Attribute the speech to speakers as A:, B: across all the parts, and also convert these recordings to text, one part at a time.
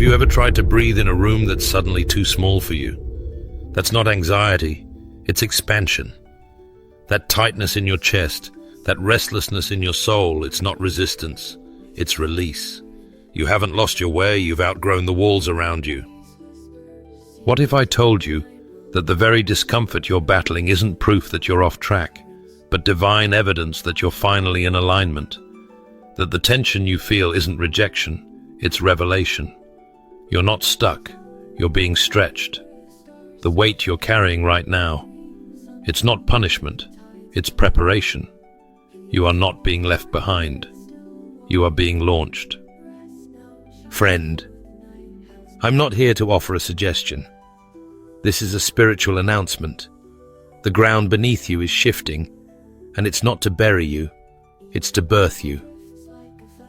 A: Have you ever tried to breathe in a room that's suddenly too small for you? That's not anxiety, it's expansion. That tightness in your chest, that restlessness in your soul, it's not resistance, it's release. You haven't lost your way, you've outgrown the walls around you. What if I told you that the very discomfort you're battling isn't proof that you're off track, but divine evidence that you're finally in alignment? That the tension you feel isn't rejection, it's revelation. You're not stuck, you're being stretched. The weight you're carrying right now, it's not punishment, it's preparation. You are not being left behind. You are being launched. Friend, I'm not here to offer a suggestion. This is a spiritual announcement. The ground beneath you is shifting, and it's not to bury you, it's to birth you.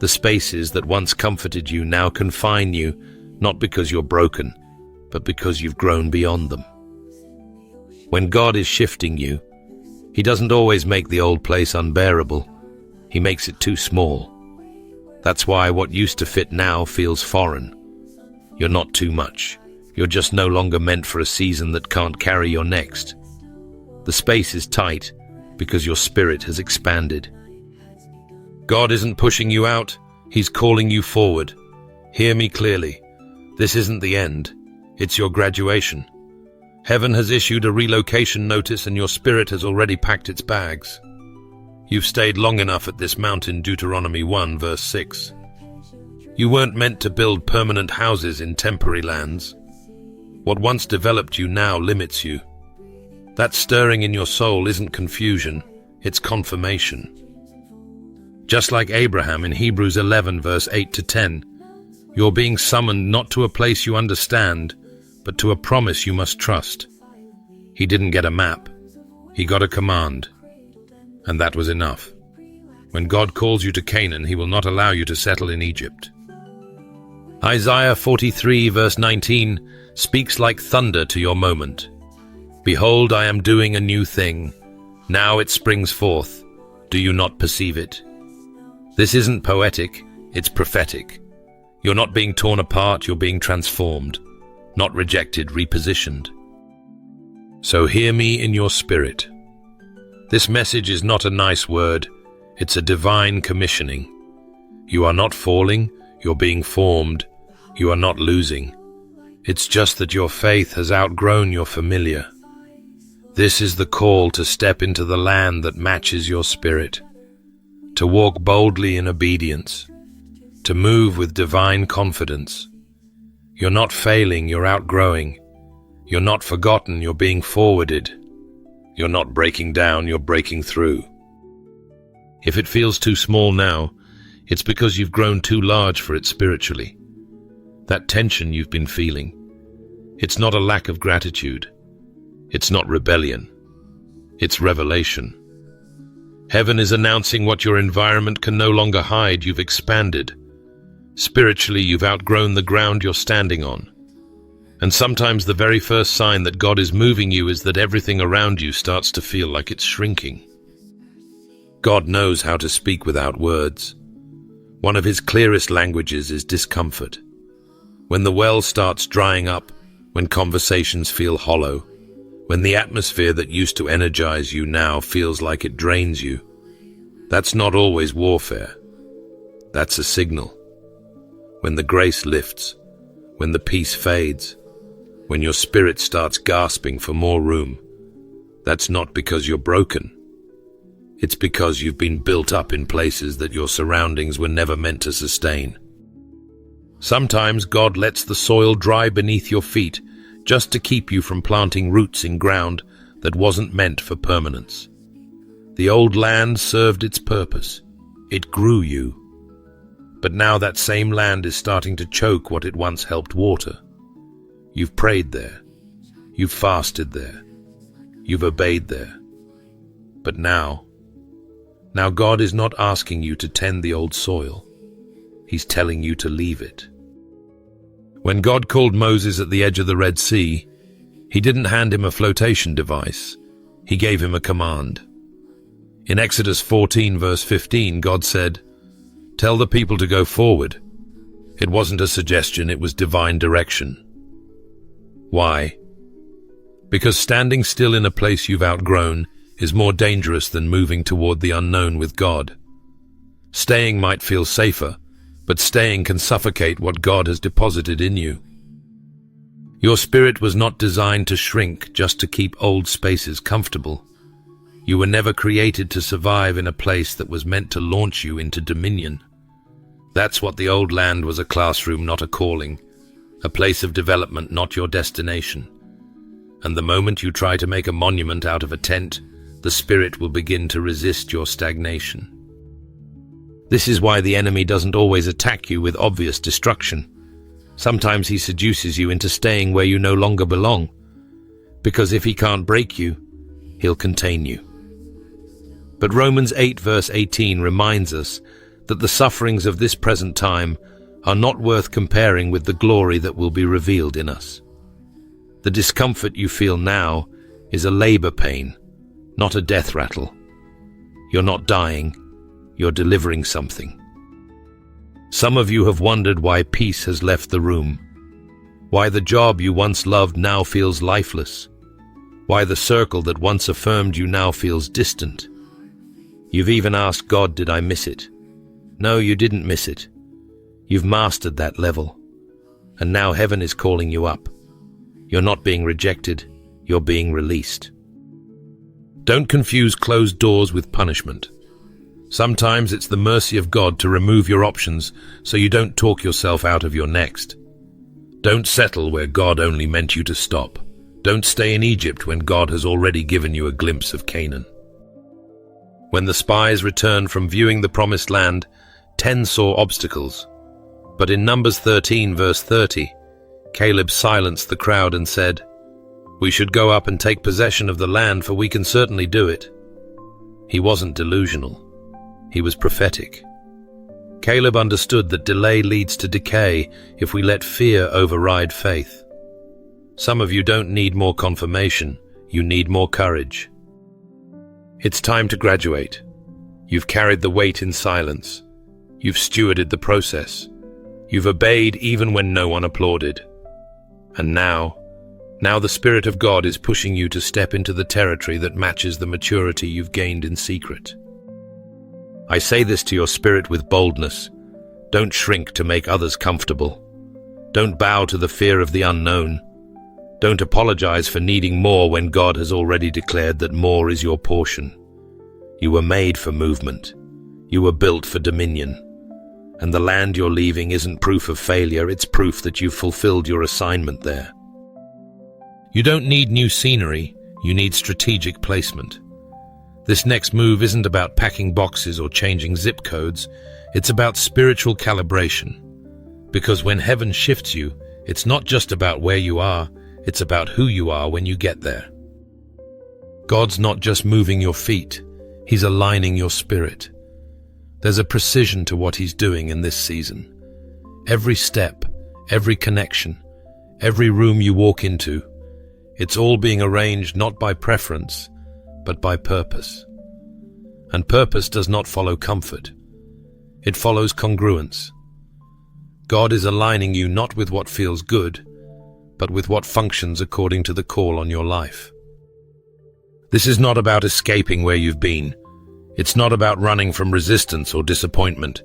A: The spaces that once comforted you now confine you, not because you're broken, but because you've grown beyond them. When God is shifting you, He doesn't always make the old place unbearable. He makes it too small. That's why what used to fit now feels foreign. You're not too much. You're just no longer meant for a season that can't carry your next. The space is tight because your spirit has expanded. God isn't pushing you out, He's calling you forward. Hear me clearly. This isn't the end. It's your graduation. Heaven has issued a relocation notice and your spirit has already packed its bags. You've stayed long enough at this mountain, Deuteronomy 1 verse 6. You weren't meant to build permanent houses in temporary lands. What once developed you now limits you. That stirring in your soul isn't confusion, it's confirmation. Just like Abraham in Hebrews 11 verse 8 to 10, you're being summoned not to a place you understand, but to a promise you must trust. He didn't get a map, he got a command. And that was enough. When God calls you to Canaan, He will not allow you to settle in Egypt. Isaiah 43 verse 19 speaks like thunder to your moment. Behold, I am doing a new thing. Now it springs forth. Do you not perceive it? This isn't poetic, it's prophetic. You're not being torn apart, you're being transformed. Not rejected, repositioned. So hear me in your spirit. This message is not a nice word, it's a divine commissioning. You are not falling, you're being formed. You are not losing. It's just that your faith has outgrown your familiar. This is the call to step into the land that matches your spirit, to walk boldly in obedience, to move with divine confidence. You're not failing, you're outgrowing. You're not forgotten, you're being forwarded. You're not breaking down, you're breaking through. If it feels too small now, it's because you've grown too large for it spiritually. That tension you've been feeling, it's not a lack of gratitude. It's not rebellion. It's revelation. Heaven is announcing what your environment can no longer hide. You've expanded. Spiritually, you've outgrown the ground you're standing on. And sometimes the very first sign that God is moving you is that everything around you starts to feel like it's shrinking. God knows how to speak without words. One of His clearest languages is discomfort. When the well starts drying up, when conversations feel hollow, when the atmosphere that used to energize you now feels like it drains you, that's not always warfare. That's a signal. When the grace lifts, when the peace fades, when your spirit starts gasping for more room, that's not because you're broken. It's because you've been built up in places that your surroundings were never meant to sustain. Sometimes God lets the soil dry beneath your feet just to keep you from planting roots in ground that wasn't meant for permanence. The old land served its purpose. It grew you. But now that same land is starting to choke what it once helped water. You've prayed there. You've fasted there. You've obeyed there. But now God is not asking you to tend the old soil. He's telling you to leave it. When God called Moses at the edge of the Red Sea, He didn't hand him a flotation device. He gave him a command. In Exodus 14 verse 15, God said, "Tell the people to go forward. It wasn't a suggestion, it was divine direction. Why? Because standing still in a place you've outgrown is more dangerous than moving toward the unknown with God. Staying might feel safer, but staying can suffocate what God has deposited in you. Your spirit was not designed to shrink just to keep old spaces comfortable. You were never created to survive in a place that was meant to launch you into dominion. That's what the old land was, a classroom, not a calling, a place of development, not your destination. And the moment you try to make a monument out of a tent, the spirit will begin to resist your stagnation. This is why the enemy doesn't always attack you with obvious destruction. Sometimes he seduces you into staying where you no longer belong, because if he can't break you, he'll contain you. But Romans 8 verse 18 reminds us that the sufferings of this present time are not worth comparing with the glory that will be revealed in us. The discomfort you feel now is a labor pain, not a death rattle. You're not dying, you're delivering something. Some of you have wondered why peace has left the room, why the job you once loved now feels lifeless, why the circle that once affirmed you now feels distant. You've even asked God, did I miss it? No, you didn't miss it. You've mastered that level, and now heaven is calling you up. You're not being rejected, you're being released. Don't confuse closed doors with punishment. Sometimes it's the mercy of God to remove your options so you don't talk yourself out of your next. Don't settle where God only meant you to stop. Don't stay in Egypt when God has already given you a glimpse of Canaan. When the spies returned from viewing the promised land, 10 saw obstacles. But in Numbers 13 verse 30, Caleb silenced the crowd and said, "We should go up and take possession of the land, for we can certainly do it." He wasn't delusional. He was prophetic. Caleb understood that delay leads to decay if we let fear override faith. Some of you don't need more confirmation, you need more courage. It's time to graduate. You've carried the weight in silence. You've stewarded the process. You've obeyed even when no one applauded. And now the Spirit of God is pushing you to step into the territory that matches the maturity you've gained in secret. I say this to your spirit with boldness. Don't shrink to make others comfortable. Don't bow to the fear of the unknown. Don't apologize for needing more when God has already declared that more is your portion. You were made for movement. You were built for dominion. And the land you're leaving isn't proof of failure, it's proof that you've fulfilled your assignment there. You don't need new scenery, you need strategic placement. This next move isn't about packing boxes or changing zip codes, it's about spiritual calibration. Because when heaven shifts you, it's not just about where you are, it's about who you are when you get there. God's not just moving your feet, He's aligning your spirit. There's a precision to what He's doing in this season. Every step, every connection, every room you walk into, it's all being arranged not by preference, but by purpose. And purpose does not follow comfort. It follows congruence. God is aligning you not with what feels good, but with what functions according to the call on your life. This is not about escaping where you've been. It's not about running from resistance or disappointment.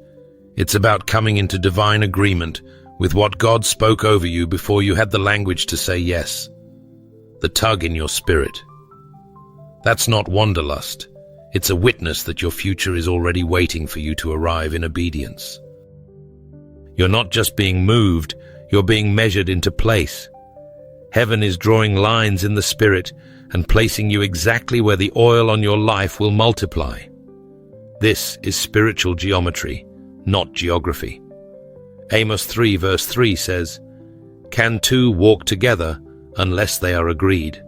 A: It's about coming into divine agreement with what God spoke over you before you had the language to say yes. The tug in your spirit. That's not wanderlust. It's a witness that your future is already waiting for you to arrive in obedience. You're not just being moved, you're being measured into place. Heaven is drawing lines in the spirit and placing you exactly where the oil on your life will multiply. This is spiritual geometry, not geography. Amos 3 verse 3 says, "Can two walk together unless they are agreed?"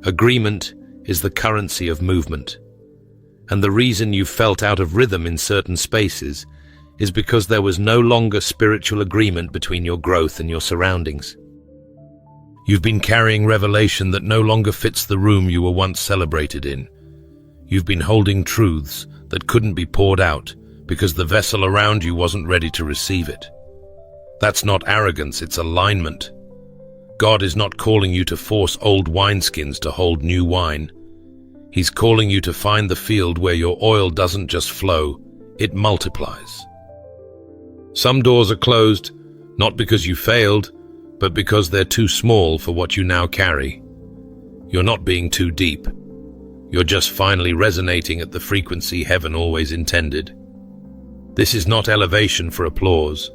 A: Agreement is the currency of movement. And the reason you felt out of rhythm in certain spaces is because there was no longer spiritual agreement between your growth and your surroundings. You've been carrying revelation that no longer fits the room you were once celebrated in. You've been holding truths that couldn't be poured out because the vessel around you wasn't ready to receive it. That's not arrogance, it's alignment. God is not calling you to force old wineskins to hold new wine. He's calling you to find the field where your oil doesn't just flow, it multiplies. Some doors are closed, not because you failed, but because they're too small for what you now carry. You're not being too deep. You're just finally resonating at the frequency heaven always intended. This is not elevation for applause.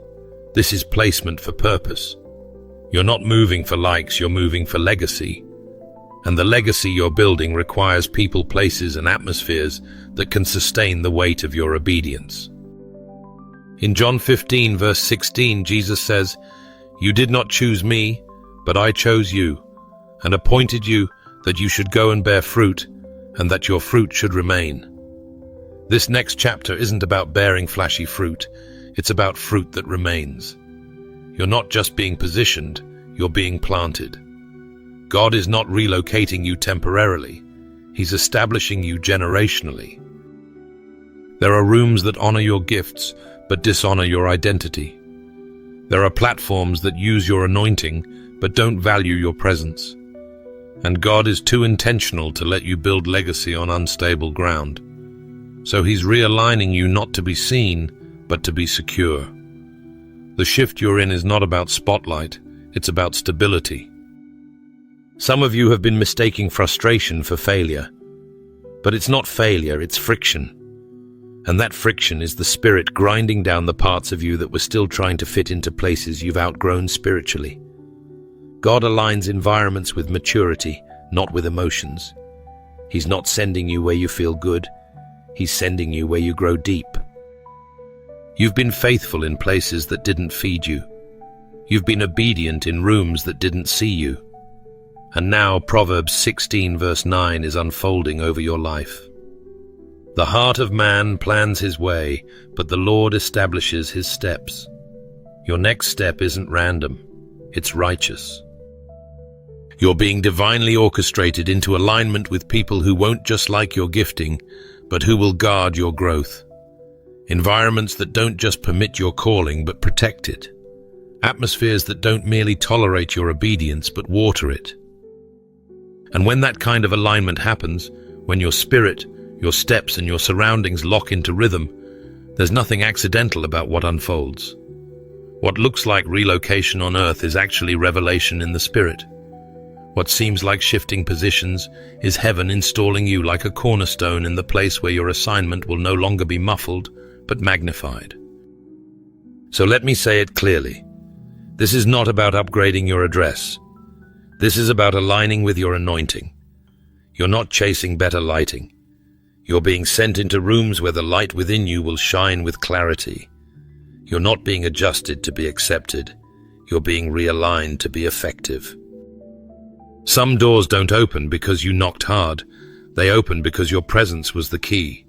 A: This is placement for purpose. You're not moving for likes, you're moving for legacy. And the legacy you're building requires people, places, and atmospheres that can sustain the weight of your obedience. In John 15, verse 16, Jesus says, "You did not choose me, but I chose you, and appointed you that you should go and bear fruit, and that your fruit should remain." This next chapter isn't about bearing flashy fruit, it's about fruit that remains. You're not just being positioned, you're being planted. God is not relocating you temporarily, He's establishing you generationally. There are rooms that honor your gifts, but dishonor your identity. There are platforms that use your anointing, but don't value your presence. And God is too intentional to let you build legacy on unstable ground. So He's realigning you not to be seen, but to be secure. The shift you're in is not about spotlight, it's about stability. Some of you have been mistaking frustration for failure. But it's not failure, it's friction. And that friction is the Spirit grinding down the parts of you that were still trying to fit into places you've outgrown spiritually. God aligns environments with maturity, not with emotions. He's not sending you where you feel good, He's sending you where you grow deep. You've been faithful in places that didn't feed you. You've been obedient in rooms that didn't see you. And now Proverbs 16 verse 9 is unfolding over your life. The heart of man plans his way, but the Lord establishes his steps. Your next step isn't random, it's righteous. You're being divinely orchestrated into alignment with people who won't just like your gifting, but who will guard your growth. Environments that don't just permit your calling, but protect it. Atmospheres that don't merely tolerate your obedience, but water it. And when that kind of alignment happens, when your spirit, your steps, and your surroundings lock into rhythm, there's nothing accidental about what unfolds. What looks like relocation on earth is actually revelation in the spirit. What seems like shifting positions is heaven installing you like a cornerstone in the place where your assignment will no longer be muffled, but magnified. So let me say it clearly. This is not about upgrading your address. This is about aligning with your anointing. You're not chasing better lighting. You're being sent into rooms where the light within you will shine with clarity. You're not being adjusted to be accepted. You're being realigned to be effective. Some doors don't open because you knocked hard. They open because your presence was the key.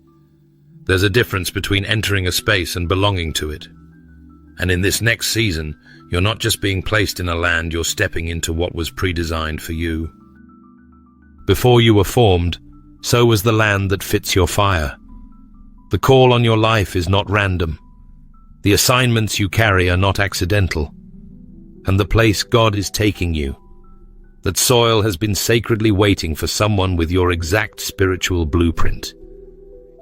A: There's a difference between entering a space and belonging to it. And in this next season, you're not just being placed in a land, you're stepping into what was pre-designed for you. Before you were formed, so was the land that fits your fire. The call on your life is not random. The assignments you carry are not accidental. And the place God is taking you, that soil has been sacredly waiting for someone with your exact spiritual blueprint.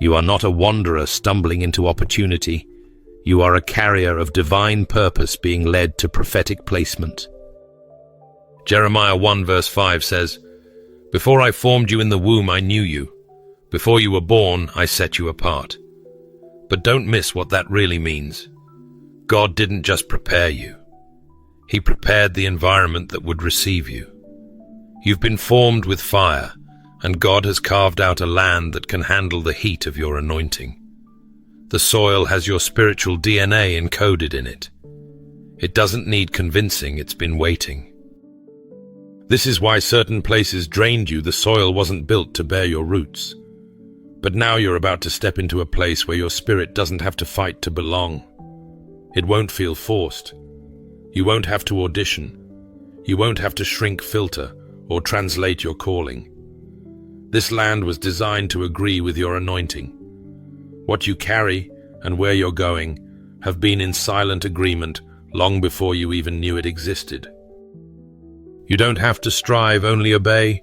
A: You are not a wanderer stumbling into opportunity. You are a carrier of divine purpose being led to prophetic placement. Jeremiah 1 verse 5 says, "Before I formed you in the womb, I knew you. Before you were born, I set you apart." But don't miss what that really means. God didn't just prepare you. He prepared the environment that would receive you. You've been formed with fire, and God has carved out a land that can handle the heat of your anointing. The soil has your spiritual DNA encoded in it. It doesn't need convincing, it's been waiting. This is why certain places drained you. The soil wasn't built to bear your roots. But now you're about to step into a place where your spirit doesn't have to fight to belong. It won't feel forced. You won't have to audition. You won't have to shrink, filter, or translate your calling. This land was designed to agree with your anointing. What you carry and where you're going have been in silent agreement long before you even knew it existed. You don't have to strive, only obey.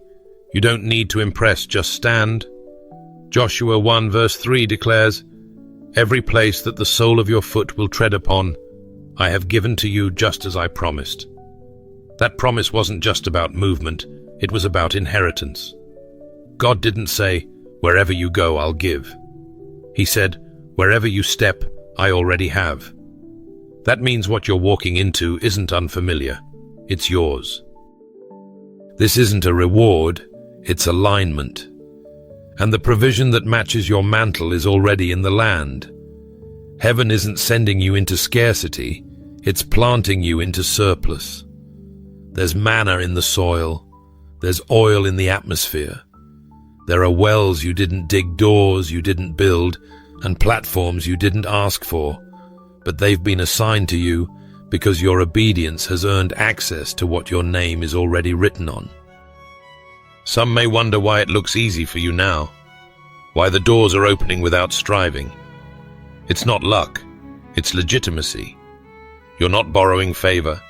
A: You don't need to impress, just stand. Joshua 1 verse 3 declares, "Every place that the sole of your foot will tread upon, I have given to you just as I promised." That promise wasn't just about movement, it was about inheritance. God didn't say, "Wherever you go, I'll give." He said, "Wherever you step, I already have." That means what you're walking into isn't unfamiliar, it's yours. This isn't a reward, it's alignment. And the provision that matches your mantle is already in the land. Heaven isn't sending you into scarcity, it's planting you into surplus. There's manna in the soil, there's oil in the atmosphere. There are wells you didn't dig, doors you didn't build, and platforms you didn't ask for, but they've been assigned to you because your obedience has earned access to what your name is already written on. Some may wonder why it looks easy for you now, why the doors are opening without striving. It's not luck, it's legitimacy. You're not borrowing favor,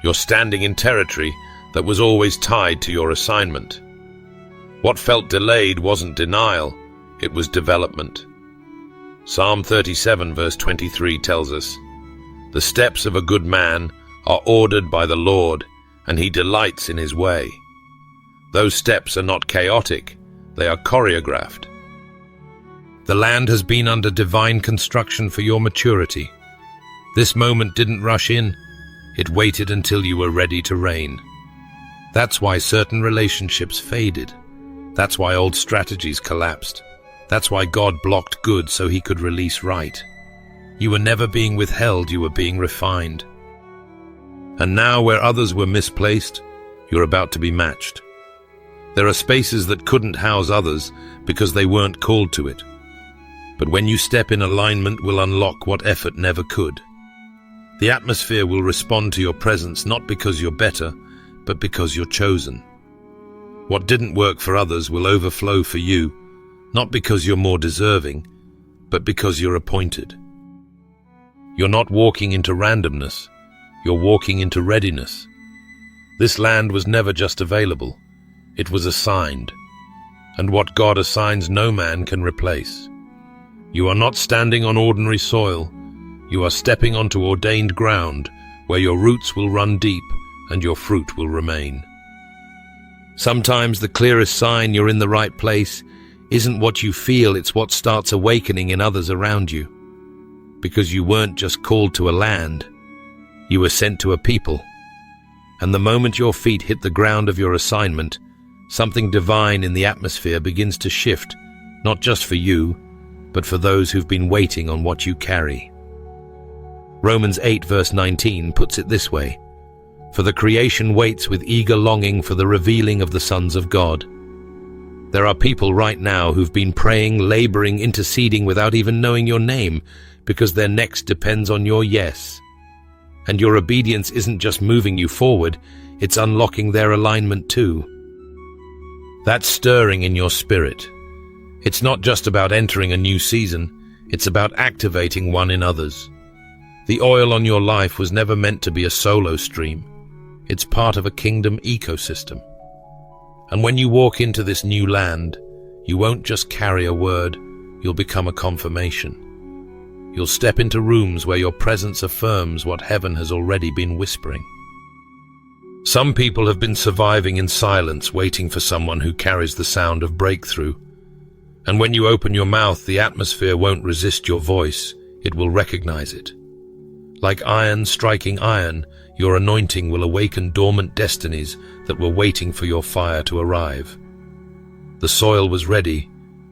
A: you're standing in territory that was always tied to your assignment. What felt delayed wasn't denial, it was development. Psalm 37 verse 23 tells us, "The steps of a good man are ordered by the Lord, and he delights in his way." Those steps are not chaotic, they are choreographed. The land has been under divine construction for your maturity. This moment didn't rush in, it waited until you were ready to reign. That's why certain relationships faded. That's why old strategies collapsed. That's why God blocked good so he could release right. You were never being withheld, you were being refined. And now, where others were misplaced, you're about to be matched. There are spaces that couldn't house others because they weren't called to it. But when you step in, alignment will unlock what effort never could. The atmosphere will respond to your presence not because you're better, but because you're chosen. What didn't work for others will overflow for you, not because you're more deserving, but because you're appointed. You're not walking into randomness, you're walking into readiness. This land was never just available, it was assigned. And what God assigns, no man can replace. You are not standing on ordinary soil, you are stepping onto ordained ground where your roots will run deep and your fruit will remain. Sometimes the clearest sign you're in the right place isn't what you feel, it's what starts awakening in others around you. Because you weren't just called to a land, you were sent to a people. And the moment your feet hit the ground of your assignment, something divine in the atmosphere begins to shift, not just for you, but for those who've been waiting on what you carry. Romans 8 verse 19 puts it this way, "For the creation waits with eager longing for the revealing of the sons of God." There are people right now who've been praying, laboring, interceding without even knowing your name, because their next depends on your yes. And your obedience isn't just moving you forward, it's unlocking their alignment too. That's stirring in your spirit. It's not just about entering a new season, it's about activating one in others. The oil on your life was never meant to be a solo stream. It's part of a kingdom ecosystem. And when you walk into this new land, you won't just carry a word, you'll become a confirmation. You'll step into rooms where your presence affirms what heaven has already been whispering. Some people have been surviving in silence, waiting for someone who carries the sound of breakthrough. And when you open your mouth, the atmosphere won't resist your voice, it will recognize it. Like iron striking iron, your anointing will awaken dormant destinies that were waiting for your fire to arrive. The soil was ready,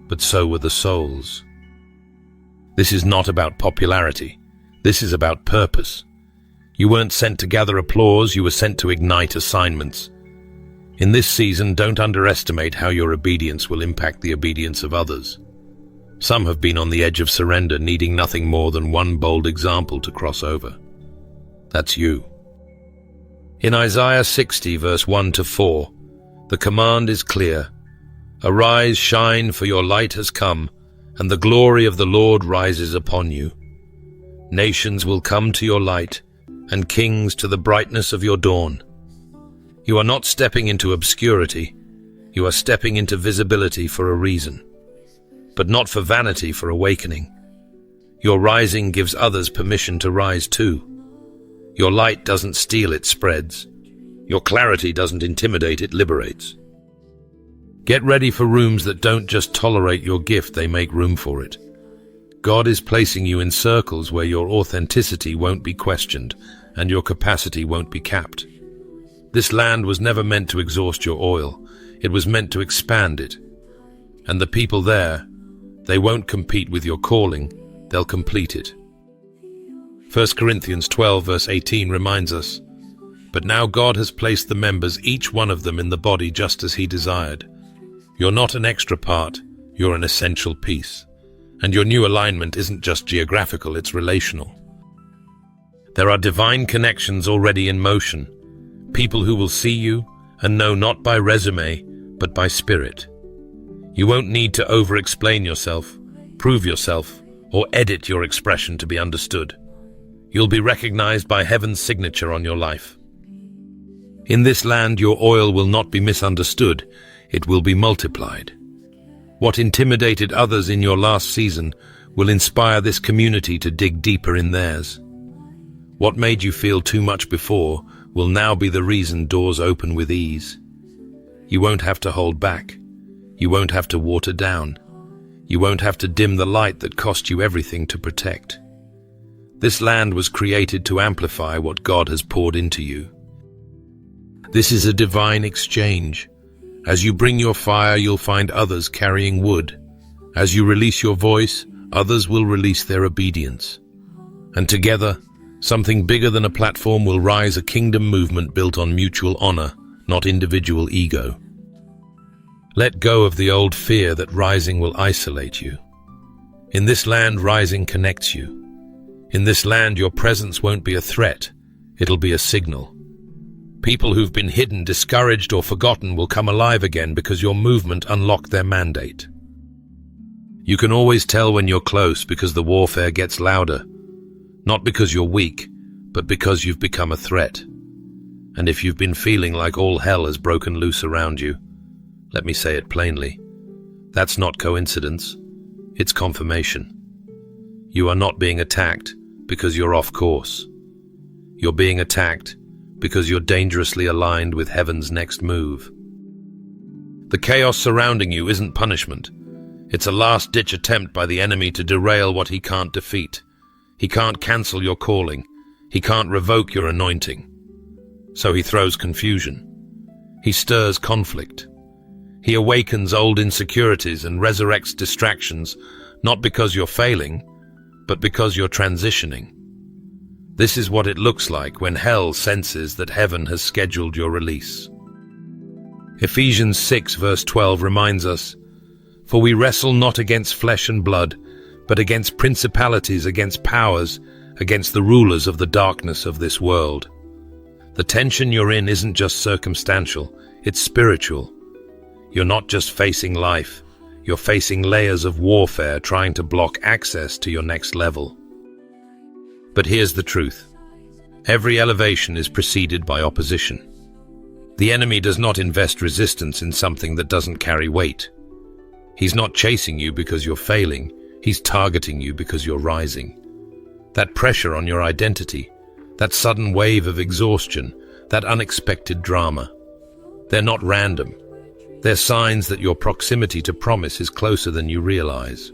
A: but so were the souls. This is not about popularity. This is about purpose. You weren't sent to gather applause, you were sent to ignite assignments. In this season, don't underestimate how your obedience will impact the obedience of others. Some have been on the edge of surrender, needing nothing more than one bold example to cross over. That's you. In Isaiah 60, verse 1-4, the command is clear. Arise, shine, for your light has come, and the glory of the Lord rises upon you. Nations will come to your light, and kings to the brightness of your dawn. You are not stepping into obscurity, you are stepping into visibility for a reason, but not for vanity, for awakening. Your rising gives others permission to rise too. Your light doesn't steal, it spreads. Your clarity doesn't intimidate, it liberates. Get ready for rooms that don't just tolerate your gift, they make room for it. God is placing you in circles where your authenticity won't be questioned and your capacity won't be capped. This land was never meant to exhaust your oil. It was meant to expand it. And the people there, they won't compete with your calling, they'll complete it. 1 Corinthians 12 verse 18 reminds us, "But now God has placed the members, each one of them, in the body just as he desired. You're not an extra part, you're an essential piece. And your new alignment isn't just geographical, it's relational. There are divine connections already in motion, people who will see you and know not by resume, but by spirit. You won't need to over-explain yourself, prove yourself, or edit your expression to be understood. You'll be recognized by heaven's signature on your life. In this land, your oil will not be misunderstood, it will be multiplied. What intimidated others in your last season will inspire this community to dig deeper in theirs. What made you feel too much before will now be the reason doors open with ease. You won't have to hold back. You won't have to water down. You won't have to dim the light that cost you everything to protect. This land was created to amplify what God has poured into you. This is a divine exchange. As you bring your fire, you'll find others carrying wood. As you release your voice, others will release their obedience. And together, something bigger than a platform will rise, a kingdom movement built on mutual honor, not individual ego. Let go of the old fear that rising will isolate you. In this land, rising connects you. In this land, your presence won't be a threat, it'll be a signal. People who've been hidden, discouraged, or forgotten will come alive again because your movement unlocked their mandate. You can always tell when you're close because the warfare gets louder, not because you're weak, but because you've become a threat. And if you've been feeling like all hell has broken loose around you, let me say it plainly, that's not coincidence, it's confirmation. You are not being attacked because you're off course. You're being attacked because you're dangerously aligned with heaven's next move. The chaos surrounding you isn't punishment. It's a last-ditch attempt by the enemy to derail what he can't defeat. He can't cancel your calling. He can't revoke your anointing. So he throws confusion. He stirs conflict. He awakens old insecurities and resurrects distractions, not because you're failing, but because you're transitioning. This is what it looks like when hell senses that heaven has scheduled your release. Ephesians 6 verse 12 reminds us, "For we wrestle not against flesh and blood, but against principalities, against powers, against the rulers of the darkness of this world." The tension you're in isn't just circumstantial, it's spiritual. You're not just facing life, you're facing layers of warfare trying to block access to your next level. But here's the truth. Every elevation is preceded by opposition. The enemy does not invest resistance in something that doesn't carry weight. He's not chasing you because you're failing, he's targeting you because you're rising. That pressure on your identity, that sudden wave of exhaustion, that unexpected drama, they're not random. They're signs that your proximity to promise is closer than you realize.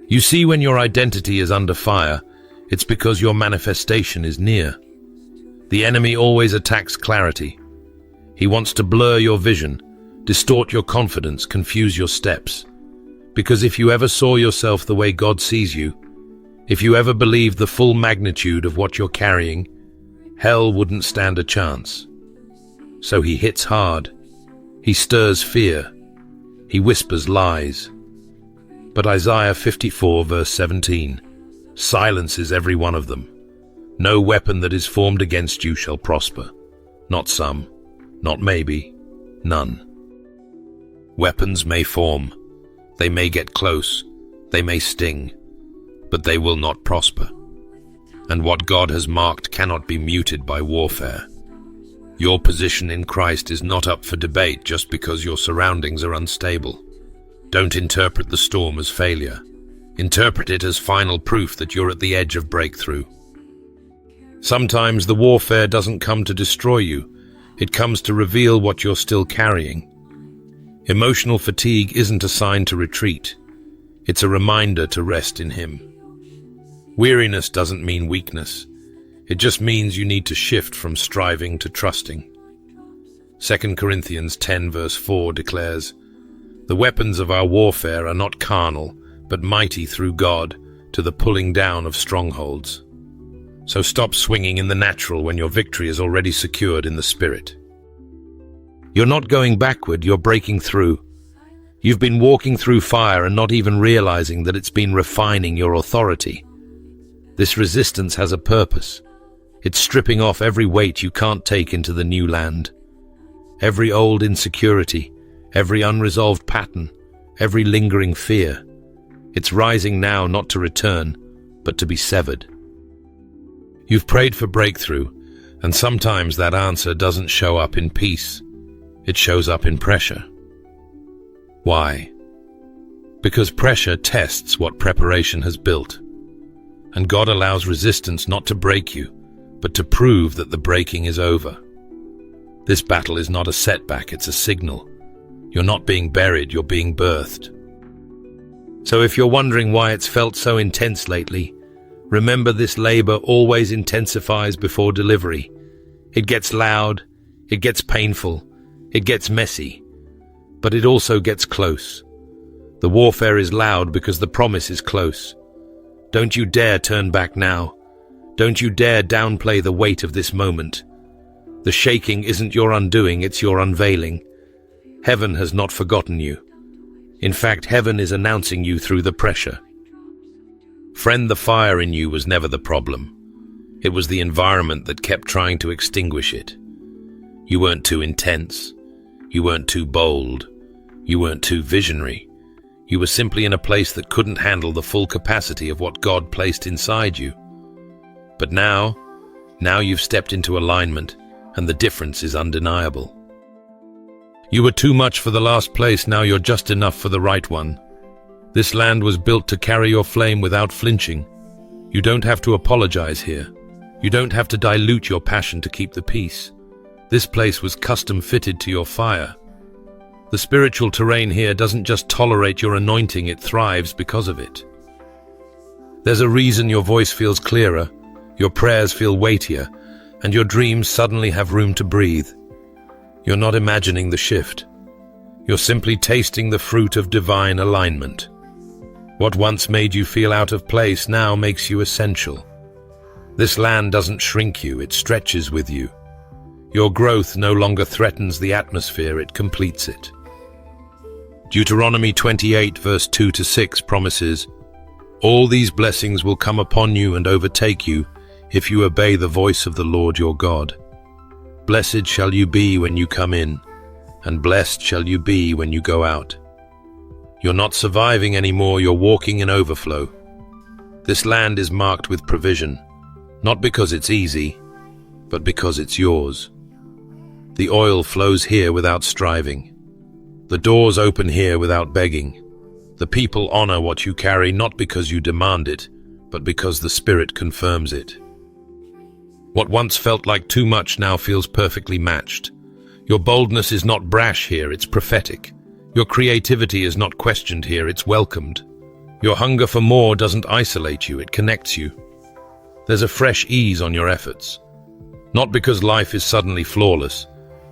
A: You see, when your identity is under fire, it's because your manifestation is near. The enemy always attacks clarity. He wants to blur your vision, distort your confidence, confuse your steps. Because if you ever saw yourself the way God sees you, if you ever believed the full magnitude of what you're carrying, hell wouldn't stand a chance. So he hits hard. He stirs fear. He whispers lies. But Isaiah 54 verse 17 silences every one of them. No weapon that is formed against you shall prosper. Not some, not maybe, none. Weapons may form. They may get close. They may sting. But they will not prosper. and what God has marked cannot be muted by warfare. Your position in Christ is not up for debate just because your surroundings are unstable. Don't interpret the storm as failure. Interpret it as final proof that you're at the edge of breakthrough. Sometimes the warfare doesn't come to destroy you. It comes to reveal what you're still carrying. Emotional fatigue isn't a sign to retreat. It's a reminder to rest in Him. Weariness doesn't mean weakness. It just means you need to shift from striving to trusting. 2 Corinthians 10 verse 4 declares, "The weapons of our warfare are not carnal, but mighty through God to the pulling down of strongholds." So stop swinging in the natural when your victory is already secured in the Spirit. You're not going backward, you're breaking through. You've been walking through fire and not even realizing that it's been refining your authority. This resistance has a purpose. It's stripping off every weight you can't take into the new land. Every old insecurity, every unresolved pattern, every lingering fear. It's rising now not to return, but to be severed. You've prayed for breakthrough, and sometimes that answer doesn't show up in peace. It shows up in pressure. Why? Because pressure tests what preparation has built. And God allows resistance not to break you, but to prove that the breaking is over. This battle is not a setback, it's a signal. You're not being buried, you're being birthed. So if you're wondering why it's felt so intense lately, remember this labor always intensifies before delivery. It gets loud, it gets painful, it gets messy, but it also gets close. The warfare is loud because the promise is close. Don't you dare turn back now. Don't you dare downplay the weight of this moment. The shaking isn't your undoing, it's your unveiling. Heaven has not forgotten you. In fact, heaven is announcing you through the pressure. Friend, the fire in you was never the problem. It was the environment that kept trying to extinguish it. You weren't too intense. You weren't too bold. You weren't too visionary. You were simply in a place that couldn't handle the full capacity of what God placed inside you. But now you've stepped into alignment, and the difference is undeniable. You were too much for the last place, now you're just enough for the right one. This land was built to carry your flame without flinching. You don't have to apologize here. You don't have to dilute your passion to keep the peace. This place was custom fitted to your fire. The spiritual terrain here doesn't just tolerate your anointing, it thrives because of it. There's a reason your voice feels clearer, your prayers feel weightier, and your dreams suddenly have room to breathe. You're not imagining the shift. You're simply tasting the fruit of divine alignment. What once made you feel out of place now makes you essential. This land doesn't shrink you, it stretches with you. Your growth no longer threatens the atmosphere, it completes it. Deuteronomy 28 verse 2-6 promises, "All these blessings will come upon you and overtake you if you obey the voice of the Lord your God. Blessed shall you be when you come in, and blessed shall you be when you go out." You're not surviving anymore, you're walking in overflow. This land is marked with provision, not because it's easy, but because it's yours. The oil flows here without striving. The doors open here without begging. The people honor what you carry not because you demand it, but because the Spirit confirms it. What once felt like too much now feels perfectly matched. Your boldness is not brash here, it's prophetic. Your creativity is not questioned here, it's welcomed. Your hunger for more doesn't isolate you, it connects you. There's a fresh ease on your efforts. Not because life is suddenly flawless,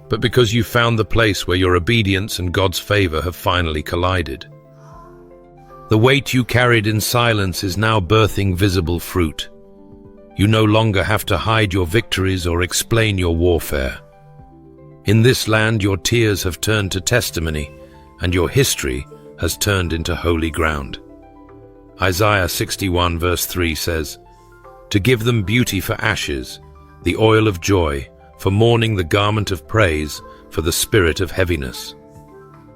A: but because you found the place where your obedience and God's favor have finally collided. The weight you carried in silence is now birthing visible fruit. You no longer have to hide your victories or explain your warfare. In this land, your tears have turned to testimony, and your history has turned into holy ground. Isaiah 61 verse 3 says, "To give them beauty for ashes, the oil of joy, for mourning the garment of praise, for the spirit of heaviness."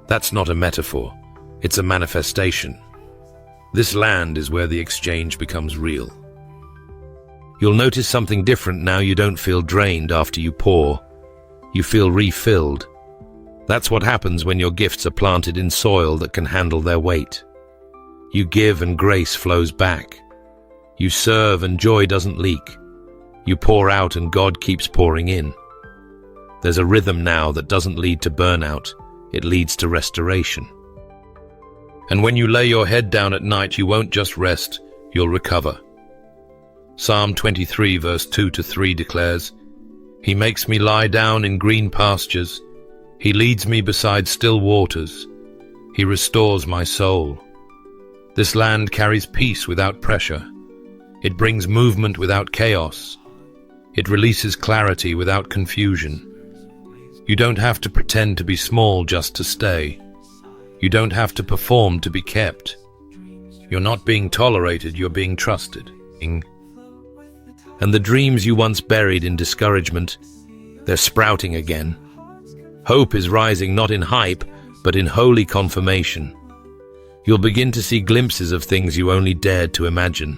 A: That's not a metaphor, it's a manifestation. This land is where the exchange becomes real. You'll notice something different now. You don't feel drained after you pour. You feel refilled. That's what happens when your gifts are planted in soil that can handle their weight. You give and grace flows back. You serve and joy doesn't leak. You pour out and God keeps pouring in. There's a rhythm now that doesn't lead to burnout. It leads to restoration. And when you lay your head down at night, you won't just rest, you'll recover. Psalm 23 verse 2-3 declares, "He makes me lie down in green pastures. He leads me beside still waters. He restores my soul." This land carries peace without pressure. It brings movement without chaos. It releases clarity without confusion. You don't have to pretend to be small just to stay. You don't have to perform to be kept. You're not being tolerated, you're being trusted. And the dreams you once buried in discouragement, they're sprouting again. Hope is rising not in hype, but in holy confirmation. You'll begin to see glimpses of things you only dared to imagine.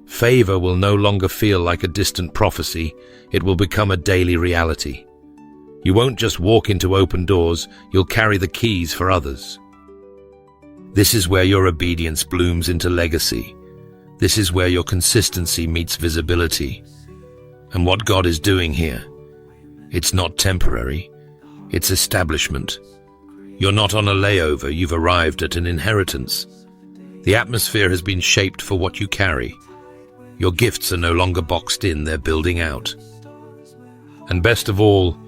A: Favor will no longer feel like a distant prophecy, it will become a daily reality. You won't just walk into open doors, you'll carry the keys for others. This is where your obedience blooms into legacy. This is where your consistency meets visibility. And what God is doing here, it's not temporary, it's establishment. You're not on a layover, you've arrived at an inheritance. The atmosphere has been shaped for what you carry. Your gifts are no longer boxed in, they're building out. And best of all,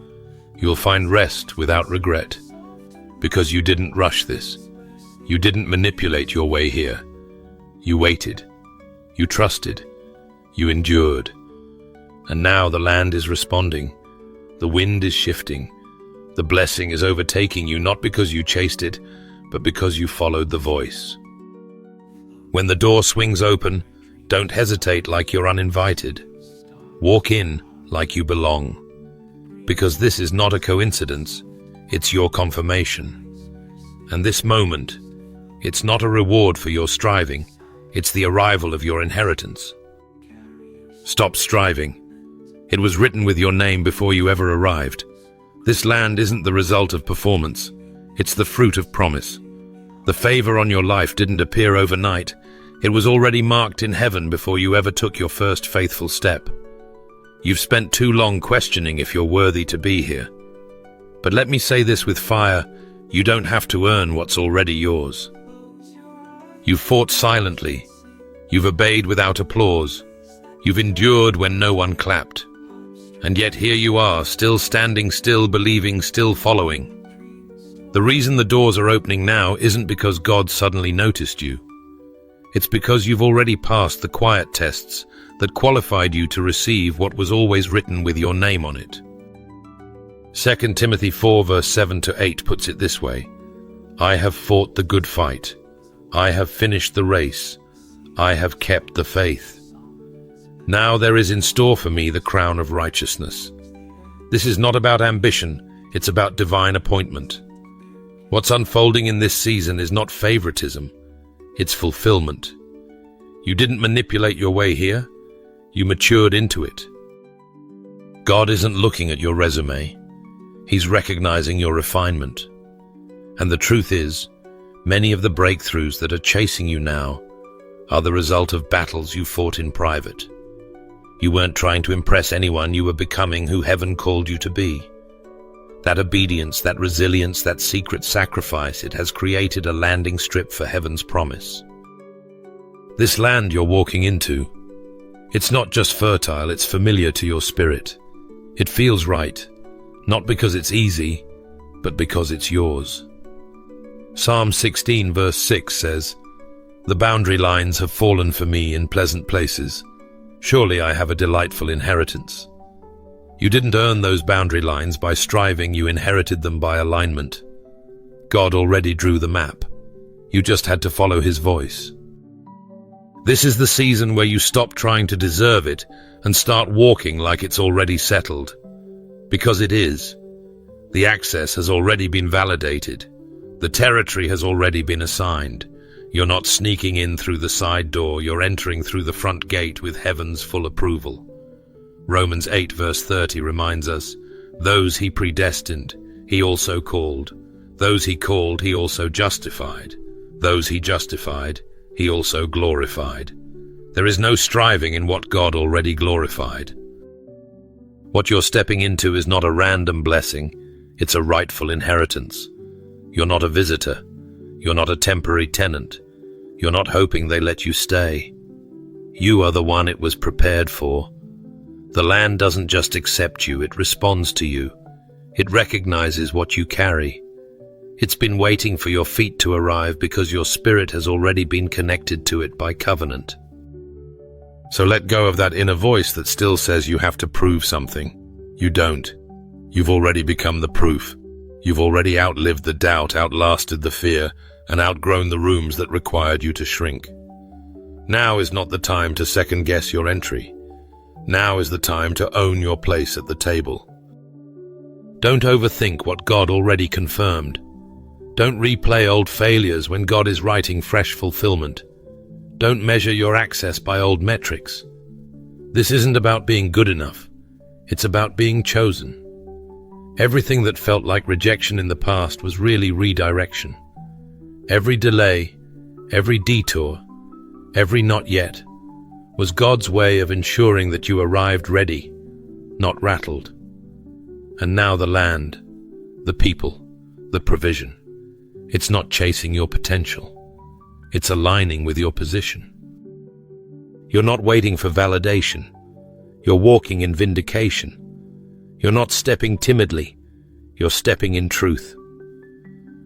A: you'll find rest without regret, because you didn't rush this. You didn't manipulate your way here. You waited. You trusted. You endured. And now the land is responding. The wind is shifting. The blessing is overtaking you, not because you chased it, but because you followed the voice. When the door swings open, don't hesitate like you're uninvited. Walk in like you belong. Because this is not a coincidence, it's your confirmation. And this moment, it's not a reward for your striving, it's the arrival of your inheritance. Stop striving. It was written with your name before you ever arrived. This land isn't the result of performance, it's the fruit of promise. The favor on your life didn't appear overnight, it was already marked in heaven before you ever took your first faithful step. You've spent too long questioning if you're worthy to be here. But let me say this with fire, you don't have to earn what's already yours. You've fought silently, you've obeyed without applause, you've endured when no one clapped. And yet here you are, still standing, still believing, still following. The reason the doors are opening now isn't because God suddenly noticed you. It's because you've already passed the quiet tests that qualified you to receive what was always written with your name on it. 2 Timothy 4 verse 7-8 puts it this way, "I have fought the good fight. I have finished the race. I have kept the faith. Now there is in store for me the crown of righteousness." This is not about ambition, it's about divine appointment. What's unfolding in this season is not favoritism, it's fulfillment. You didn't manipulate your way here, you matured into it. God isn't looking at your resume, He's recognizing your refinement. And the truth is, many of the breakthroughs that are chasing you now are the result of battles you fought in private. You weren't trying to impress anyone, you were becoming who heaven called you to be. That obedience, that resilience, that secret sacrifice, it has created a landing strip for heaven's promise. This land you're walking into, it's not just fertile, it's familiar to your spirit. It feels right, not because it's easy, but because it's yours. Psalm 16 verse 6 says, "The boundary lines have fallen for me in pleasant places. Surely I have a delightful inheritance." You didn't earn those boundary lines by striving, you inherited them by alignment. God already drew the map. You just had to follow His voice. This is the season where you stop trying to deserve it and start walking like it's already settled. Because it is. The access has already been validated. The territory has already been assigned. You're not sneaking in through the side door, you're entering through the front gate with heaven's full approval. Romans 8 verse 30 reminds us, those he predestined, he also called. Those he called, he also justified. Those he justified, he also glorified. There is no striving in what God already glorified. What you're stepping into is not a random blessing, it's a rightful inheritance. You're not a visitor. You're not a temporary tenant. You're not hoping they let you stay. You are the one it was prepared for. The land doesn't just accept you, it responds to you. It recognizes what you carry. It's been waiting for your feet to arrive because your spirit has already been connected to it by covenant. So let go of that inner voice that still says you have to prove something. You don't. You've already become the proof. You've already outlived the doubt, outlasted the fear, and outgrown the rooms that required you to shrink. Now is not the time to second-guess your entry. Now is the time to own your place at the table. Don't overthink what God already confirmed. Don't replay old failures when God is writing fresh fulfillment. Don't measure your access by old metrics. This isn't about being good enough. It's about being chosen. Everything that felt like rejection in the past was really redirection. Every delay, every detour, every not yet, was God's way of ensuring that you arrived ready, not rattled. And now the land, the people, the provision. It's not chasing your potential. It's aligning with your position. You're not waiting for validation. You're walking in vindication. You're not stepping timidly. You're stepping in truth.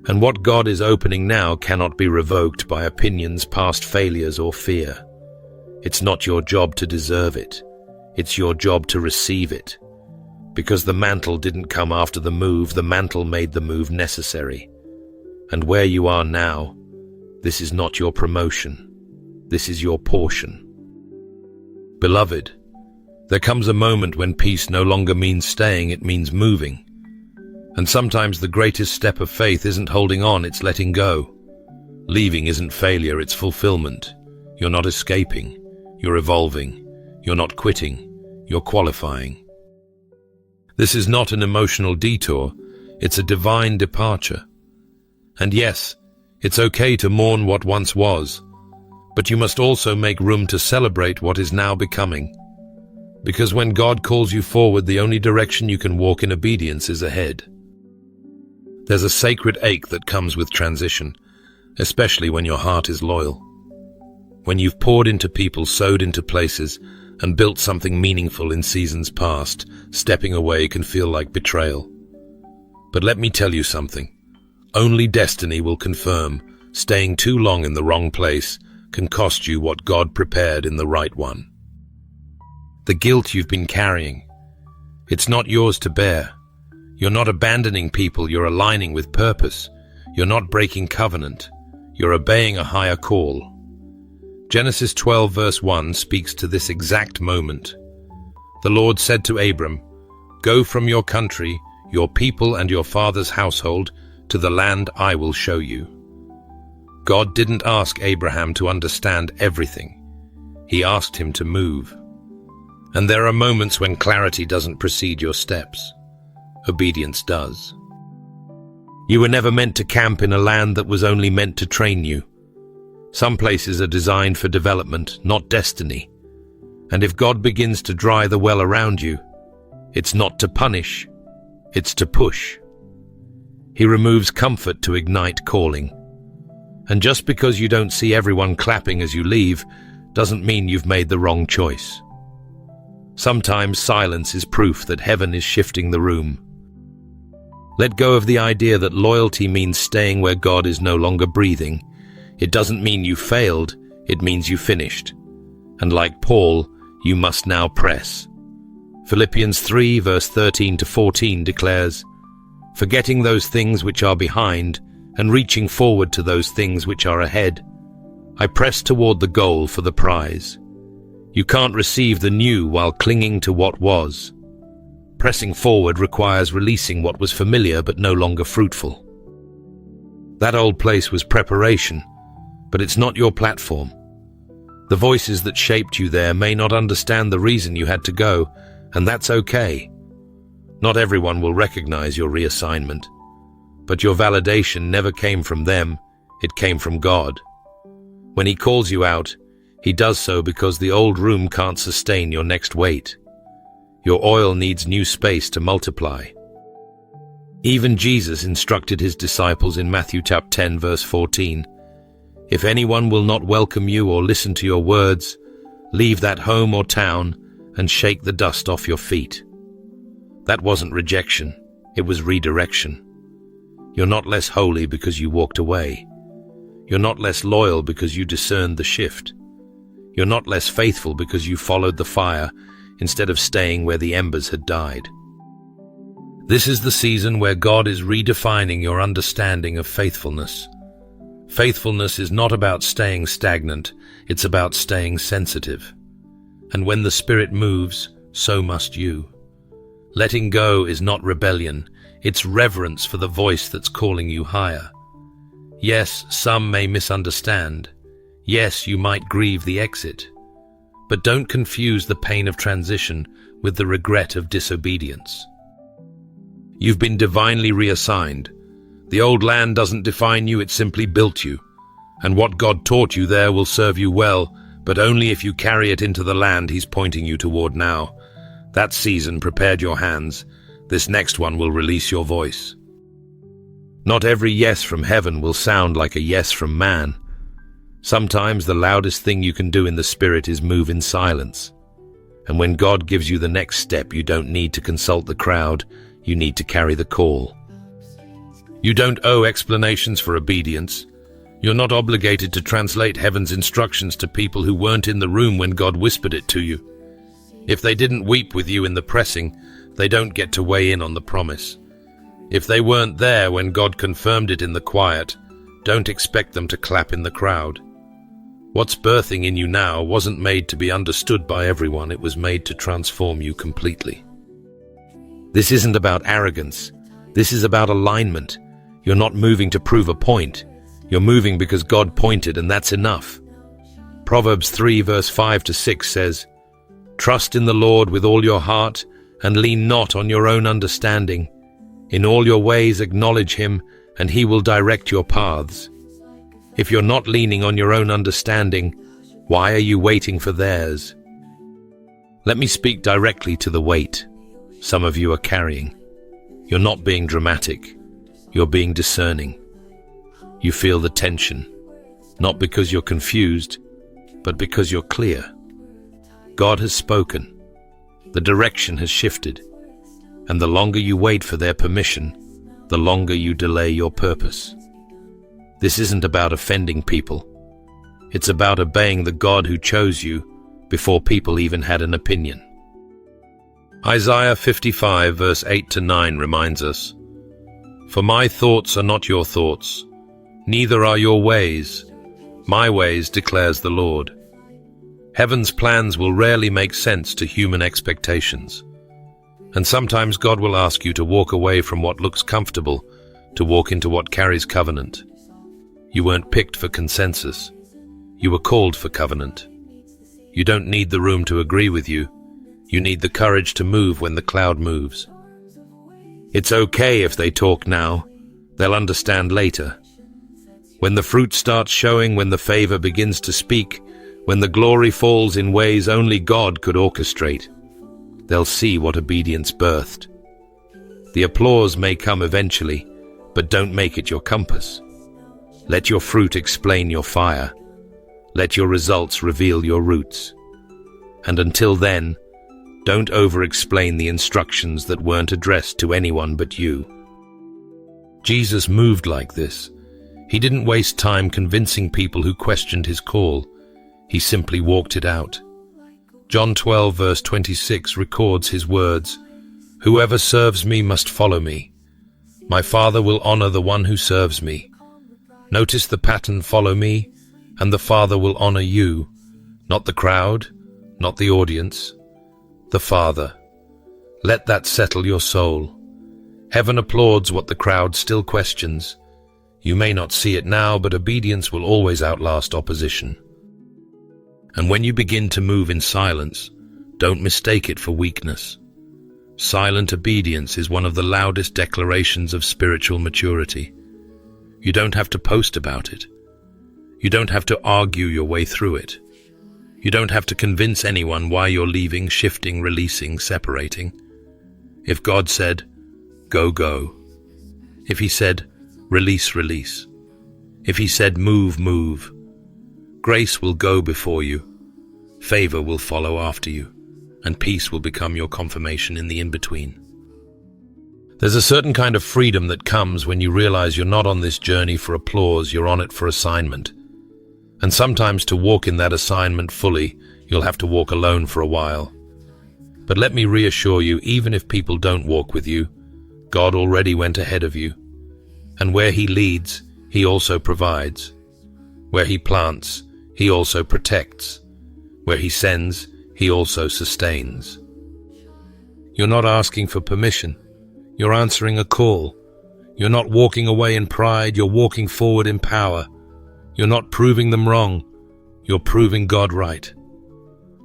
A: And what God is opening now cannot be revoked by opinions, past failures, or fear. It's not your job to deserve it. It's your job to receive it. Because the mantle didn't come after the mantle made the move necessary. And where you are now, this is not your promotion. This is your portion. Beloved, there comes a moment when peace no longer means staying, it means moving. And sometimes the greatest step of faith isn't holding on, it's letting go. Leaving isn't failure, it's fulfillment. You're not escaping, you're evolving. You're not quitting, you're qualifying. This is not an emotional detour, it's a divine departure. And yes, it's okay to mourn what once was, but you must also make room to celebrate what is now becoming. Because when God calls you forward, the only direction you can walk in obedience is ahead. There's a sacred ache that comes with transition, especially when your heart is loyal. When you've poured into people, sowed into places, and built something meaningful in seasons past, stepping away can feel like betrayal. But let me tell you something. Only destiny will confirm staying too long in the wrong place can cost you what God prepared in the right one. The guilt you've been carrying, it's not yours to bear. You're not abandoning people, you're aligning with purpose. You're not breaking covenant. You're obeying a higher call. Genesis 12 verse 1 speaks to this exact moment. The Lord said to Abram, "Go from your country, your people and your father's household, to the land I will show you." God didn't ask Abraham to understand everything. He asked him to move. And there are moments when clarity doesn't precede your steps. Obedience does. You were never meant to camp in a land that was only meant to train you. Some places are designed for development, not destiny. And if God begins to dry the well around you, it's not to punish, it's to push. He removes comfort to ignite calling. And just because you don't see everyone clapping as you leave, doesn't mean you've made the wrong choice. Sometimes silence is proof that heaven is shifting the room. Let go of the idea that loyalty means staying where God is no longer breathing. It doesn't mean you failed, it means you finished. And like Paul, you must now press. Philippians 3 verse 13 to 14 declares, "Forgetting those things which are behind, and reaching forward to those things which are ahead, I press toward the goal for the prize." You can't receive the new while clinging to what was. Pressing forward requires releasing what was familiar but no longer fruitful. That old place was preparation, but it's not your platform. The voices that shaped you there may not understand the reason you had to go, and that's okay. Not everyone will recognize your reassignment, but your validation never came from them, it came from God. When He calls you out, He does so because the old room can't sustain your next weight. Your oil needs new space to multiply. Even Jesus instructed His disciples in Matthew chapter 10, verse 14, "If anyone will not welcome you or listen to your words, leave that home or town and shake the dust off your feet." That wasn't rejection, it was redirection. You're not less holy because you walked away. You're not less loyal because you discerned the shift. You're not less faithful because you followed the fire instead of staying where the embers had died. This is the season where God is redefining your understanding of faithfulness. Faithfulness is not about staying stagnant, it's about staying sensitive. And when the Spirit moves, so must you. Letting go is not rebellion, it's reverence for the voice that's calling you higher. Yes, some may misunderstand. Yes, you might grieve the exit. But don't confuse the pain of transition with the regret of disobedience. You've been divinely reassigned. The old land doesn't define you, it simply built you. And what God taught you there will serve you well, but only if you carry it into the land He's pointing you toward now. That season prepared your hands. This next one will release your voice. Not every yes from heaven will sound like a yes from man. Sometimes the loudest thing you can do in the Spirit is move in silence. And when God gives you the next step, you don't need to consult the crowd, you need to carry the call. You don't owe explanations for obedience. You're not obligated to translate heaven's instructions to people who weren't in the room when God whispered it to you. If they didn't weep with you in the pressing, they don't get to weigh in on the promise. If they weren't there when God confirmed it in the quiet, don't expect them to clap in the crowd. What's birthing in you now wasn't made to be understood by everyone, it was made to transform you completely. This isn't about arrogance. This is about alignment. You're not moving to prove a point. You're moving because God pointed, and that's enough. Proverbs 3 verse 5 to 6 says, "Trust in the Lord with all your heart, and lean not on your own understanding. In all your ways acknowledge Him, and He will direct your paths." If you're not leaning on your own understanding, why are you waiting for theirs? Let me speak directly to the weight some of you are carrying. You're not being dramatic. You're being discerning. You feel the tension, not because you're confused, but because you're clear. God has spoken. The direction has shifted. And the longer you wait for their permission, the longer you delay your purpose. This isn't about offending people. It's about obeying the God who chose you before people even had an opinion. Isaiah 55 verse 8 to 9 reminds us, "For my thoughts are not your thoughts, neither are your ways. My ways, declares the Lord." Heaven's plans will rarely make sense to human expectations. And sometimes God will ask you to walk away from what looks comfortable to walk into what carries covenant. You weren't picked for consensus. You were called for covenant. You don't need the room to agree with you. You need the courage to move when the cloud moves. It's okay if they talk now. They'll understand later. When the fruit starts showing, when the favor begins to speak, when the glory falls in ways only God could orchestrate, they'll see what obedience birthed. The applause may come eventually, but don't make it your compass. Let your fruit explain your fire. Let your results reveal your roots. And until then, don't over-explain the instructions that weren't addressed to anyone but you. Jesus moved like this. He didn't waste time convincing people who questioned His call. He simply walked it out. John 12 verse 26 records His words, "Whoever serves me must follow me. My Father will honor the one who serves me." Notice the pattern: follow me, and the Father will honor you. Not the crowd, not the audience, the Father. Let that settle your soul. Heaven applauds what the crowd still questions. You may not see it now, but obedience will always outlast opposition. And when you begin to move in silence, don't mistake it for weakness. Silent obedience is one of the loudest declarations of spiritual maturity. You don't have to post about it. You don't have to argue your way through it. You don't have to convince anyone why you're leaving, shifting, releasing, separating. If God said, go, go. If He said, release, release. If He said, move, move. Grace will go before you. Favor will follow after you. And peace will become your confirmation in the in-between. There's a certain kind of freedom that comes when you realize you're not on this journey for applause, you're on it for assignment. And sometimes to walk in that assignment fully, you'll have to walk alone for a while. But let me reassure you, even if people don't walk with you, God already went ahead of you. And where He leads, He also provides. Where He plants, He also protects. Where He sends, He also sustains. You're not asking for permission. You're answering a call. You're not walking away in pride. You're walking forward in power. You're not proving them wrong. You're proving God right.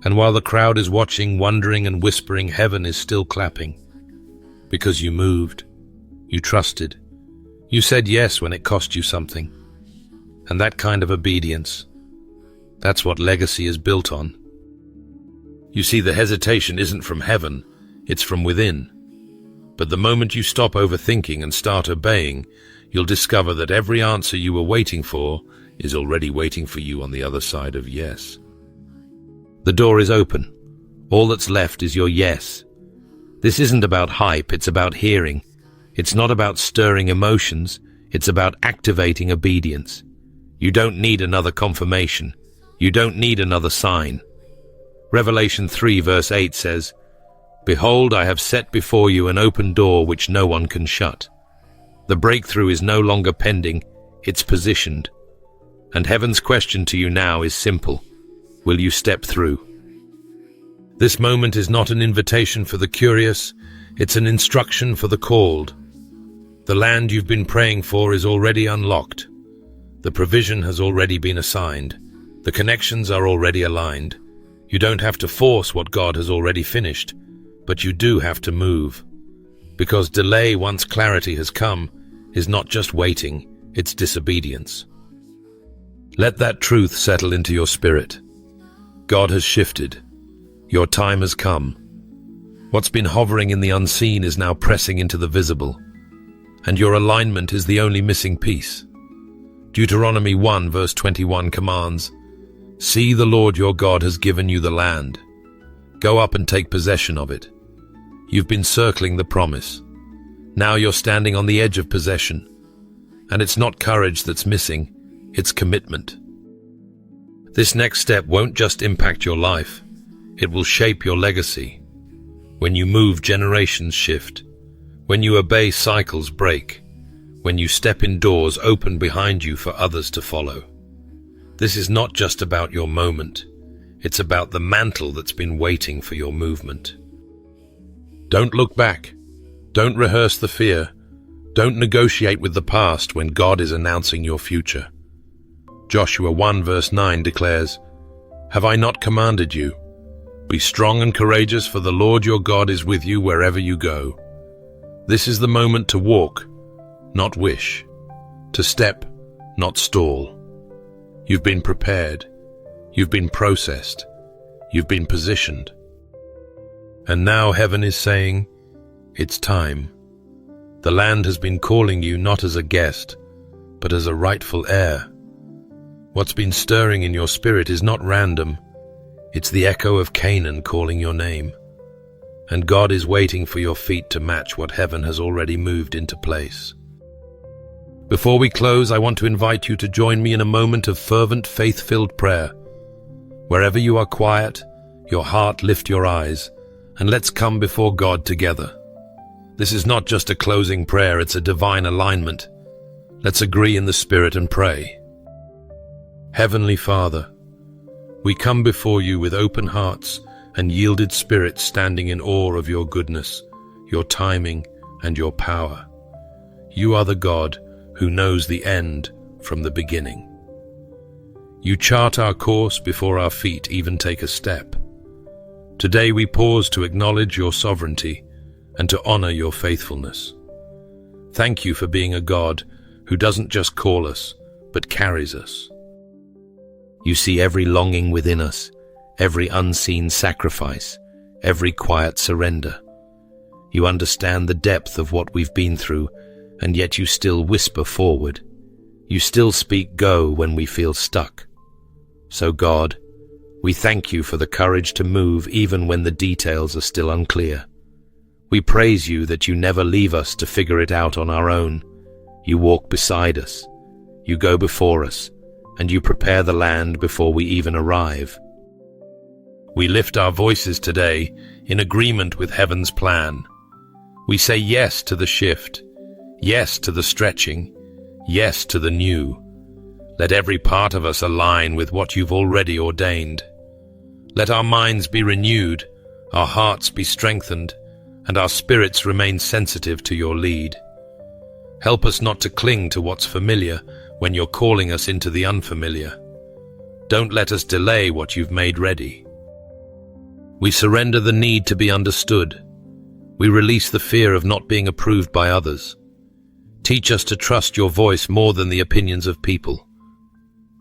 A: And while the crowd is watching, wondering and whispering, heaven is still clapping. Because you moved. You trusted. You said yes when it cost you something. And that kind of obedience, that's what legacy is built on. You see, the hesitation isn't from heaven, it's from within. But the moment you stop overthinking and start obeying, you'll discover that every answer you were waiting for is already waiting for you on the other side of yes. The door is open. All that's left is your yes. This isn't about hype, it's about hearing. It's not about stirring emotions, it's about activating obedience. You don't need another confirmation. You don't need another sign. Revelation 3 verse 8 says, "Behold, I have set before you an open door which no one can shut." The breakthrough is no longer pending, it's positioned. And heaven's question to you now is simple. Will you step through? This moment is not an invitation for the curious, it's an instruction for the called. The land you've been praying for is already unlocked. The provision has already been assigned. The connections are already aligned. You don't have to force what God has already finished, but you do have to move. Because delay, once clarity has come, is not just waiting, it's disobedience. Let that truth settle into your spirit. God has shifted. Your time has come. What's been hovering in the unseen is now pressing into the visible. And your alignment is the only missing piece. Deuteronomy 1 verse 21 commands, "See, the Lord your God has given you the land. Go up and take possession of it." You've been circling the promise. Now you're standing on the edge of possession. And it's not courage that's missing, it's commitment. This next step won't just impact your life, it will shape your legacy. When you move, generations shift. When you obey, cycles break. When you step in, doors open behind you for others to follow. This is not just about your moment, it's about the mantle that's been waiting for your movement. Don't look back. Don't rehearse the fear. Don't negotiate with the past when God is announcing your future. Joshua 1 verse 9 declares, "Have I not commanded you? Be strong and courageous, for the Lord your God is with you wherever you go." This is the moment to walk, not wish. To step, not stall. You've been prepared. You've been processed. You've been positioned. And now heaven is saying, it's time. The land has been calling you not as a guest, but as a rightful heir. What's been stirring in your spirit is not random. It's the echo of Canaan calling your name. And God is waiting for your feet to match what heaven has already moved into place. Before we close, I want to invite you to join me in a moment of fervent, faith-filled prayer. Wherever you are quiet, your heart, lift your eyes, and let's come before God together. This is not just a closing prayer, it's a divine alignment. Let's agree in the Spirit and pray. Heavenly Father, we come before you with open hearts and yielded spirits, standing in awe of your goodness, your timing, and your power. You are the God who knows the end from the beginning. You chart our course before our feet even take a step. Today we pause to acknowledge your sovereignty and to honor your faithfulness. Thank you for being a God who doesn't just call us, but carries us. You see every longing within us, every unseen sacrifice, every quiet surrender. You understand the depth of what we've been through, and yet you still whisper forward. You still speak go when we feel stuck. So God, we thank you for the courage to move even when the details are still unclear. We praise you that you never leave us to figure it out on our own. You walk beside us, you go before us, and you prepare the land before we even arrive. We lift our voices today in agreement with heaven's plan. We say yes to the shift, yes to the stretching, yes to the new. Let every part of us align with what you've already ordained. Let our minds be renewed, our hearts be strengthened, and our spirits remain sensitive to your lead. Help us not to cling to what's familiar when you're calling us into the unfamiliar. Don't let us delay what you've made ready. We surrender the need to be understood. We release the fear of not being approved by others. Teach us to trust your voice more than the opinions of people.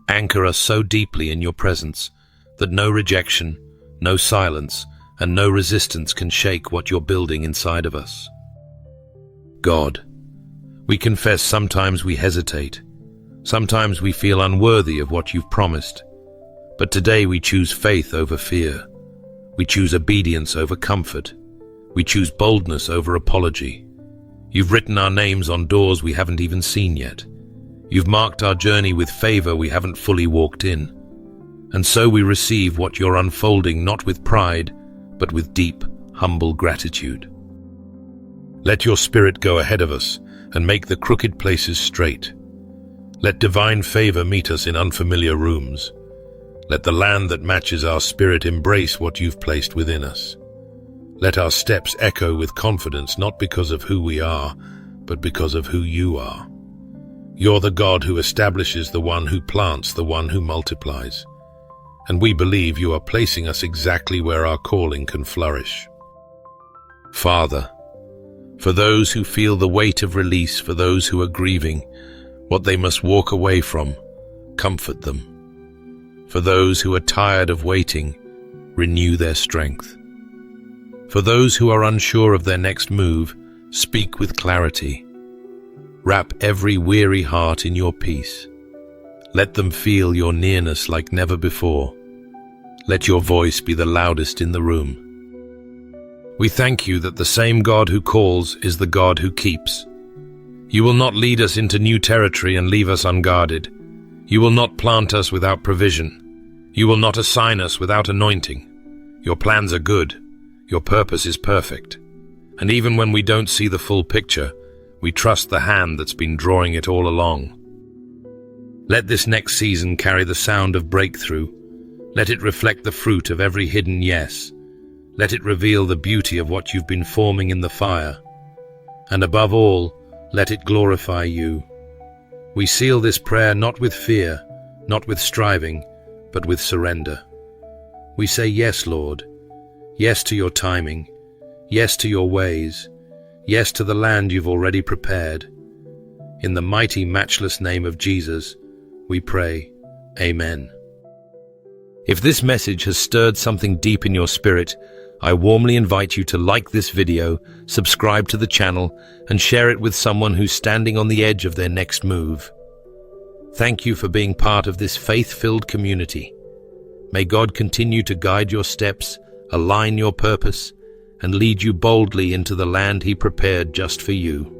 A: Anchor us so deeply in your presence that no rejection, no silence, and no resistance can shake what you're building inside of us. God, we confess sometimes we hesitate. Sometimes we feel unworthy of what you've promised. But today we choose faith over fear. We choose obedience over comfort. We choose boldness over apology. You've written our names on doors we haven't even seen yet. You've marked our journey with favor we haven't fully walked in. And so we receive what you're unfolding not with pride, but with deep, humble gratitude. Let your Spirit go ahead of us and make the crooked places straight. Let divine favor meet us in unfamiliar rooms. Let the land that matches our spirit embrace what you've placed within us. Let our steps echo with confidence, not because of who we are, but because of who you are. You're the God who establishes, the one who plants, the one who multiplies. And we believe you are placing us exactly where our calling can flourish. Father, for those who feel the weight of release, for those who are grieving what they must walk away from, comfort them. For those who are tired of waiting, renew their strength. For those who are unsure of their next move, speak with clarity. Wrap every weary heart in your peace. Let them feel your nearness like never before. Let your voice be the loudest in the room. We thank you that the same God who calls is the God who keeps. You will not lead us into new territory and leave us unguarded. You will not plant us without provision. You will not assign us without anointing. Your plans are good. Your purpose is perfect. And even when we don't see the full picture, we trust the hand that's been drawing it all along. Let this next season carry the sound of breakthrough. Let it reflect the fruit of every hidden yes. Let it reveal the beauty of what you've been forming in the fire. And above all, let it glorify you. We seal this prayer not with fear, not with striving, but with surrender. We say yes, Lord. Yes to your timing. Yes to your ways. Yes to the land you've already prepared. In the mighty, matchless name of Jesus, we pray. Amen. If this message has stirred something deep in your spirit, I warmly invite you to like this video, subscribe to the channel, and share it with someone who's standing on the edge of their next move. Thank you for being part of this faith-filled community. May God continue to guide your steps, align your purpose, and lead you boldly into the land He prepared just for you.